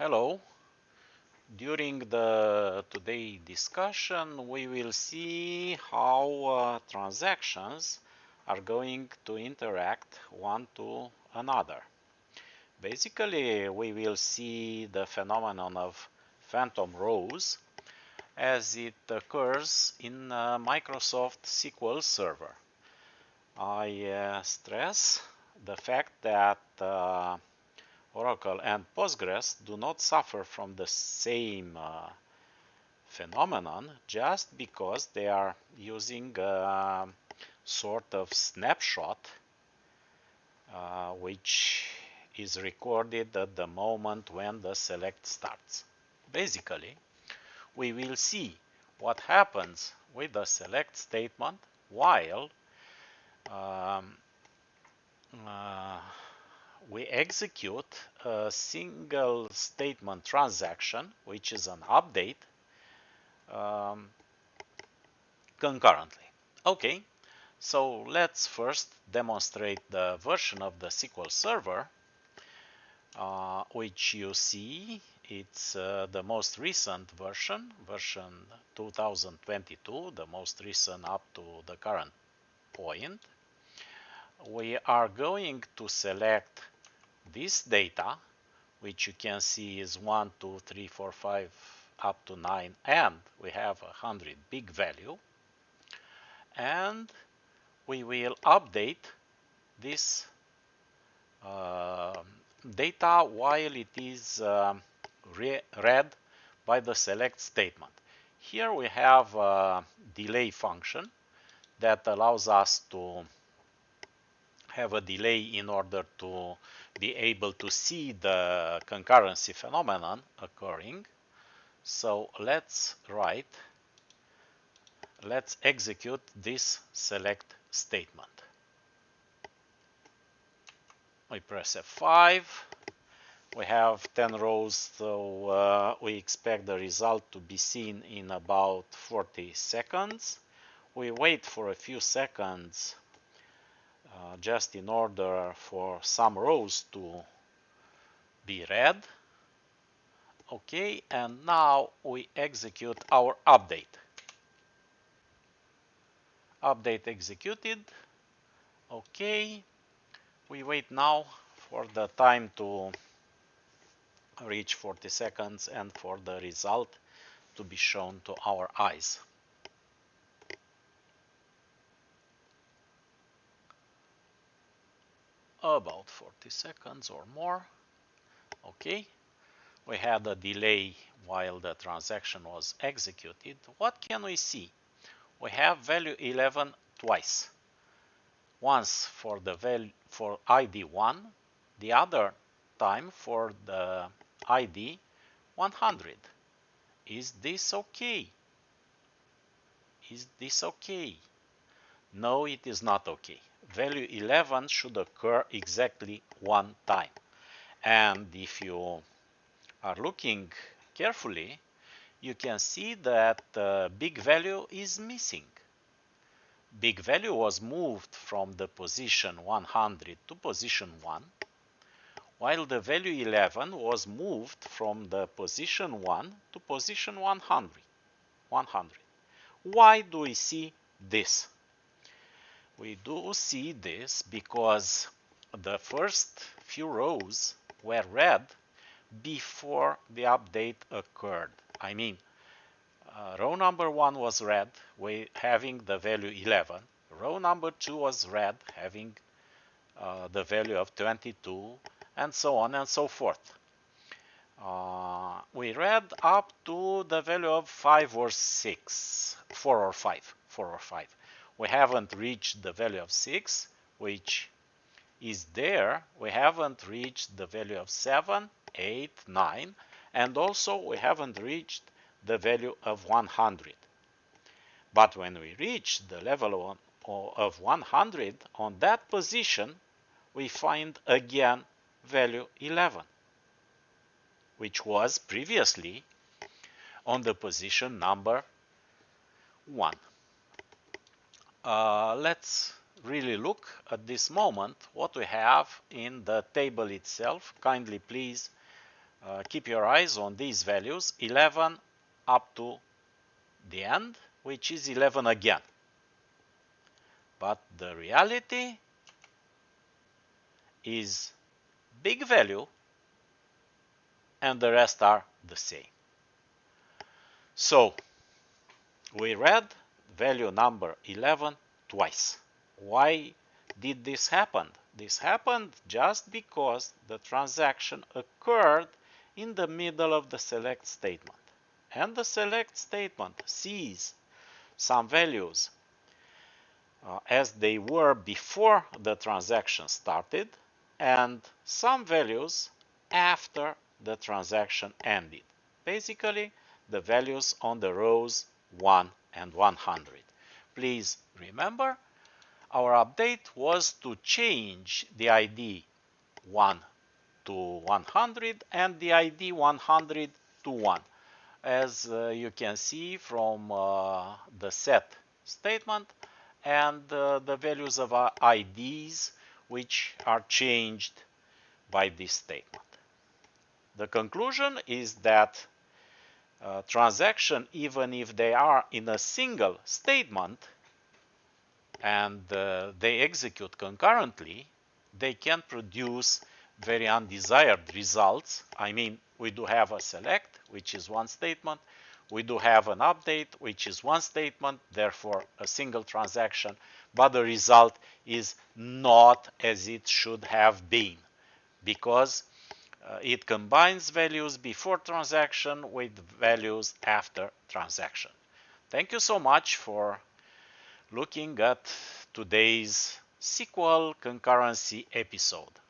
Hello. During the today discussion, we will see how transactions are going to interact one to another. Basically, we will see the phenomenon of phantom rows as it occurs in Microsoft SQL Server. I stress the fact that Oracle and Postgres do not suffer from the same phenomenon just because they are using a sort of snapshot which is recorded at the moment when the select starts. Basically, we will see what happens with the select statement while we execute a single statement transaction, which is an update, concurrently. Okay, so let's first demonstrate the version of the SQL Server, which you see it's the most recent version 2022, the most recent up to the current point. We are going to select this data, which you can see is 1, 2, 3, 4, 5 up to 9, and we have 100 big value, and we will update this data while it is read by the select statement. Here we have a delay function that allows us to have a delay in order to be able to see the concurrency phenomenon occurring. So let's execute this select statement. We press F5. We have 10 rows, so we expect the result to be seen in about 40 seconds. We wait for a few seconds just in order for some rows to be read. Okay, and now we execute our update. Update executed. Okay, we wait now for the time to reach 40 seconds and for the result to be shown to our eyes. About 40 seconds or more. Okay, we had a delay while the transaction was executed. What can we see? We have value 11 twice. Once for the value for ID 1, the other time for the ID 100. Is this okay? Is this okay? No, it is not okay. Value 11 should occur exactly one time. And if you are looking carefully, you can see that big value is missing. Big value was moved from the position 100 to position 1, while the value 11 was moved from the position 1 to position 100. Why do we see this? We do see this because the first few rows were read before the update occurred. I mean, row number 1 was read having the value 11. Row number 2 was read having the value of 22, and so on and so forth. We read up to the value of 5 or 6, 4 or 5. We haven't reached the value of 6, which is there. We haven't reached the value of 7, 8, 9, and also we haven't reached the value of 100. But when we reach the level of 100, on that position, we find again value 11, which was previously on the position number 1. Let's really look at this moment what we have in the table itself. Kindly please keep your eyes on these values, 11 up to the end, which is 11 again. But the reality is big value and the rest are the same. So we read value number 11 twice. Why did this happen? This happened just because the transaction occurred in the middle of the select statement. And the select statement sees some values as they were before the transaction started and some values after the transaction ended. Basically, the values on the rows 1 and 100. Please remember, our update was to change the ID 1 to 100 and the ID 100 to 1. As you can see from the set statement and the values of IDs which are changed by this statement. The conclusion is that transaction, even if they are in a single statement and they execute concurrently, they can produce very undesired results. I mean, we do have a select, which is one statement. We do have an update, which is one statement, therefore a single transaction, but the result is not as it should have been because it combines values before transaction with values after transaction. Thank you so much for looking at today's SQL concurrency episode.